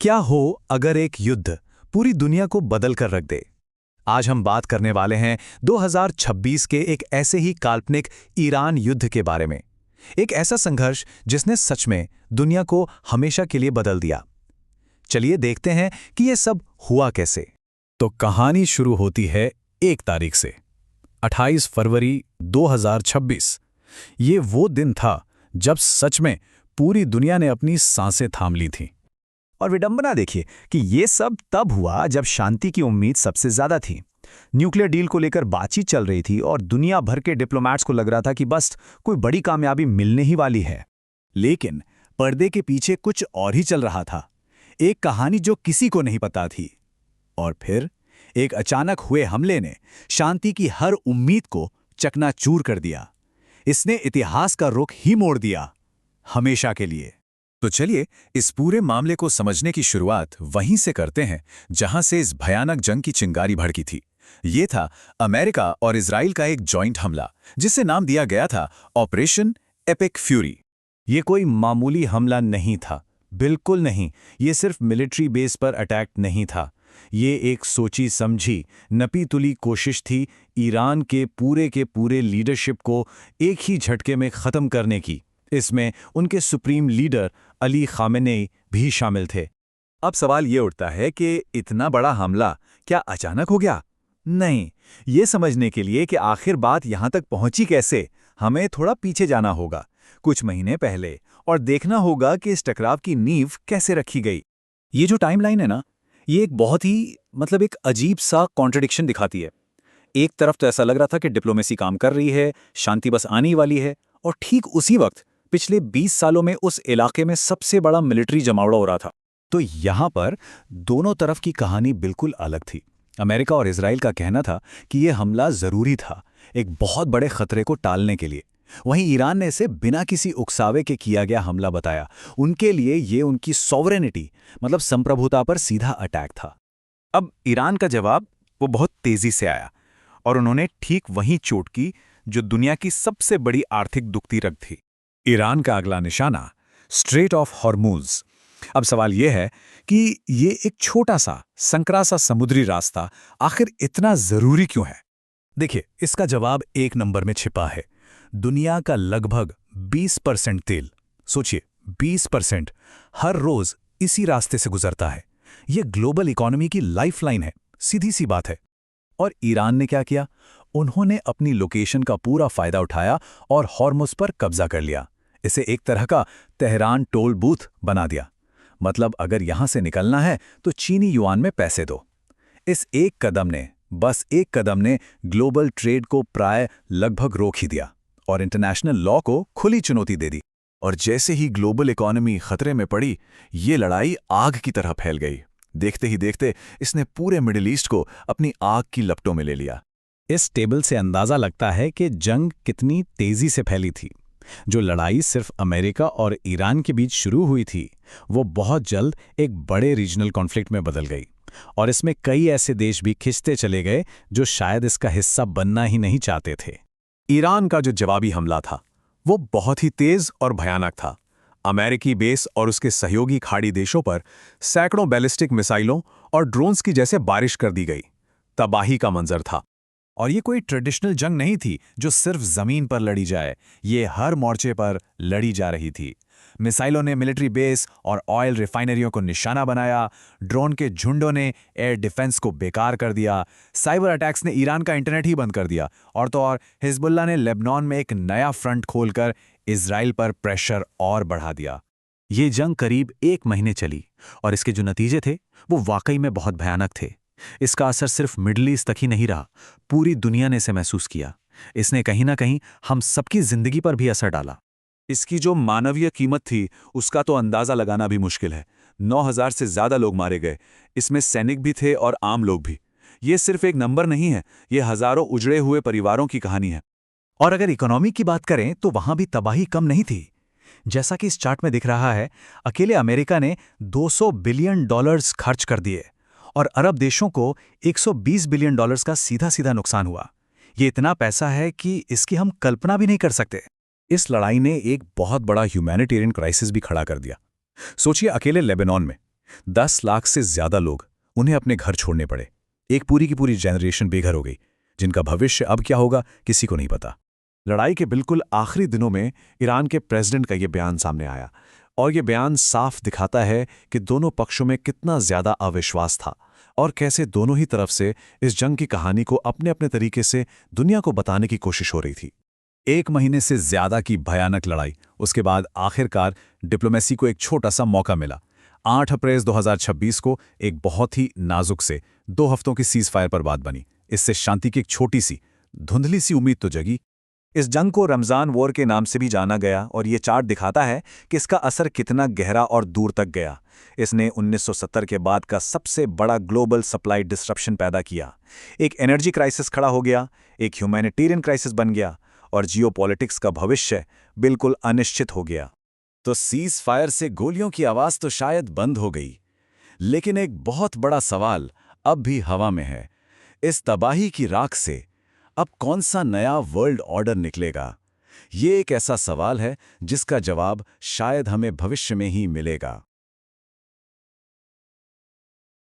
क्या हो अगर एक युद्ध पूरी दुनिया को बदल कर रख दे। आज हम बात करने वाले हैं 2026 के एक ऐसे ही काल्पनिक ईरान युद्ध के बारे में। एक ऐसा संघर्ष जिसने सच में दुनिया को हमेशा के लिए बदल दिया। चलिए देखते हैं कि ये सब हुआ कैसे। तो कहानी शुरू होती है 1 तारीख से, 28 फरवरी 2026। ये वो दिन था जब सच में पूरी दुनिया ने अपनी सांसें थाम ली थीं। और विडंबना देखिए कि ये सब तब हुआ जब शांति की उम्मीद सबसे ज्यादा थी। न्यूक्लियर डील को लेकर बातचीत चल रही थी और दुनिया भर के डिप्लोमैट्स को लग रहा था कि बस कोई बड़ी कामयाबी मिलने ही वाली है। लेकिन पर्दे के पीछे कुछ और ही चल रहा था, एक कहानी जो किसी को नहीं पता थी। और फिर एक अचानक हुए हमले ने शांति की हर उम्मीद को चकनाचूर कर दिया। इसने इतिहास का रुख ही मोड़ दिया, हमेशा के लिए। तो चलिए इस पूरे मामले को समझने की शुरुआत वहीं से करते हैं जहां से इस भयानक जंग की चिंगारी भड़की थी। ये था अमेरिका और इजराइल का एक जॉइंट हमला, जिसे नाम दिया गया था ऑपरेशन एपिक फ्यूरी। ये कोई मामूली हमला नहीं था, बिल्कुल नहीं। ये सिर्फ मिलिट्री बेस पर अटैक नहीं था। ये एक सोची समझी, नपी तुली कोशिश थी ईरान के पूरे लीडरशिप को एक ही झटके में ख़त्म करने की। इसमें उनके सुप्रीम लीडर अली खामेनेई भी शामिल थे। अब सवाल ये उठता है कि इतना बड़ा हमला क्या अचानक हो गया? नहीं, ये समझने के लिए कि आखिर बात यहां तक पहुंची कैसे, हमें थोड़ा पीछे जाना होगा, कुछ महीने पहले, और देखना होगा कि इस टकराव की नींव कैसे रखी गई। ये जो टाइमलाइन है ना, ये एक बहुत ही एक अजीब सा कॉन्ट्रडिक्शन दिखाती है। एक तरफ तो ऐसा लग रहा था कि डिप्लोमेसी काम कर रही है, शांति बस आने वाली है, और ठीक उसी वक्त पिछले 20 सालों में उस इलाके में सबसे बड़ा मिलिट्री जमावड़ा हो रहा था। तो यहां पर दोनों तरफ की कहानी बिल्कुल अलग थी। अमेरिका और इजराइल का कहना था कि यह हमला जरूरी था, एक बहुत बड़े खतरे को टालने के लिए। वहीं ईरान ने इसे बिना किसी उकसावे के किया गया हमला बताया। उनके लिए ये उनकी सॉवरेनिटी संप्रभुता पर सीधा अटैक था। अब ईरान का जवाब वो बहुत तेजी से आया, और उन्होंने ठीक वहीं चोट की जो दुनिया की सबसे बड़ी आर्थिक दुखती रग थी। ईरान का अगला निशाना स्ट्रेट ऑफ हॉर्मुज। अब सवाल यह है कि ये एक छोटा सा संकरा सा समुद्री रास्ता आखिर इतना जरूरी क्यों है? देखिए, इसका जवाब एक नंबर में छिपा है। दुनिया का लगभग 20% तेल, सोचिए 20%, हर रोज इसी रास्ते से गुजरता है। यह ग्लोबल इकोनॉमी की लाइफलाइन है, सीधी सी बात है। और ईरान ने क्या किया? उन्होंने अपनी लोकेशन का पूरा फायदा उठाया और हॉर्मुज पर कब्जा कर लिया। इसे एक तरह का तेहरान टोल बूथ बना दिया। मतलब अगर यहां से निकलना है तो चीनी युआन में पैसे दो। इस एक कदम ने, बस एक कदम ने, ग्लोबल ट्रेड को प्राय लगभग रोक ही दिया और इंटरनेशनल लॉ को खुली चुनौती दे दी। और जैसे ही ग्लोबल इकोनॉमी खतरे में पड़ी, ये लड़ाई आग की तरह फैल गई। देखते ही देखते इसने पूरे मिडिल ईस्ट को अपनी आग की लपटों में ले लिया। इस टेबल से अंदाजा लगता है कि जंग कितनी तेजी से फैली थी। जो लड़ाई सिर्फ अमेरिका और ईरान के बीच शुरू हुई थी, वो बहुत जल्द एक बड़े रीजनल कॉन्फ्लिक्ट में बदल गई। और इसमें कई ऐसे देश भी खिंचते चले गए जो शायद इसका हिस्सा बनना ही नहीं चाहते थे। ईरान का जो जवाबी हमला था, वो बहुत ही तेज और भयानक था। अमेरिकी बेस और उसके सहयोगी खाड़ी देशों पर सैकड़ों बैलिस्टिक मिसाइलों और ड्रोन्स की जैसे बारिश कर दी गई। तबाही का मंजर था। और ये कोई ट्रेडिशनल जंग नहीं थी जो सिर्फ जमीन पर लड़ी जाए, ये हर मोर्चे पर लड़ी जा रही थी। मिसाइलों ने मिलिट्री बेस और ऑयल रिफाइनरियों को निशाना बनाया, ड्रोन के झुंडों ने एयर डिफेंस को बेकार कर दिया, साइबर अटैक्स ने ईरान का इंटरनेट ही बंद कर दिया, और तो और हिजबुल्लाह ने लेबनान में एक नया फ्रंट खोलकर इजराइल पर प्रेशर और बढ़ा दिया। ये जंग करीब 1 महीने चली, और इसके जो नतीजे थे वो वाकई में बहुत भयानक थे। इसका असर सिर्फ मिडिल ईस्ट तक ही नहीं रहा, पूरी दुनिया ने इसे महसूस किया। इसने कहीं ना कहीं हम सबकी जिंदगी पर भी असर डाला। इसकी जो मानवीय कीमत थी उसका तो अंदाजा लगाना भी मुश्किल है। 9,000 से ज्यादा लोग मारे गए। इसमें सैनिक भी थे और आम लोग भी। ये सिर्फ एक नंबर नहीं है, ये हजारों उजड़े हुए परिवारों की कहानी है। और अगर इकोनॉमी की बात करें तो वहां भी तबाही कम नहीं थी। जैसा कि इस चार्ट में दिख रहा है, अकेले अमेरिका ने $200 बिलियन खर्च कर दिए और अरब देशों को $120 बिलियन का सीधा सीधा नुकसान हुआ। ये इतना पैसा है कि इसकी हम कल्पना भी नहीं कर सकते। इस लड़ाई ने एक बहुत बड़ा ह्यूमैनिटेरियन क्राइसिस भी खड़ा कर दिया। सोचिए, अकेले लेबनान में 10 लाख से ज्यादा लोग, उन्हें अपने घर छोड़ने पड़े। एक पूरी की पूरी जनरेशन बेघर हो गई, जिनका भविष्य अब क्या होगा किसी को नहीं पता। लड़ाई के बिल्कुल आखिरी दिनों में ईरान के प्रेसिडेंट का ये बयान सामने आया, और ये बयान साफ दिखाता है कि दोनों पक्षों में कितना ज्यादा अविश्वास था और कैसे दोनों ही तरफ से इस जंग की कहानी को अपने अपने तरीके से दुनिया को बताने की कोशिश हो रही थी। 1 महीने से ज्यादा की भयानक लड़ाई, उसके बाद आखिरकार डिप्लोमेसी को एक छोटा सा मौका मिला। 8 अप्रैल 2026 को एक बहुत ही नाजुक से 2 हफ्तों की सीज फायर पर बात बनी। इससे शांति की एक छोटी सी धुंधली सी उम्मीद तो जगी। इस जंग को रमज़ान वॉर के नाम से भी जाना गया और ये चार्ट दिखाता है कि इसका असर कितना गहरा और दूर तक गया। इसने 1970 के बाद का सबसे बड़ा ग्लोबल सप्लाई डिस्रप्शन पैदा किया। एक एनर्जी क्राइसिस खड़ा हो गया, एक ह्यूमैनिटेरियन क्राइसिस बन गया और जियोपॉलिटिक्स का भविष्य बिल्कुल अनिश्चित हो गया। तो सीज फायर से गोलियों की आवाज तो शायद बंद हो गई, लेकिन एक बहुत बड़ा सवाल अब भी हवा में है। इस तबाही की राख से अब कौन सा नया वर्ल्ड ऑर्डर निकलेगा? ये एक ऐसा सवाल है जिसका जवाब शायद हमें भविष्य में ही मिलेगा।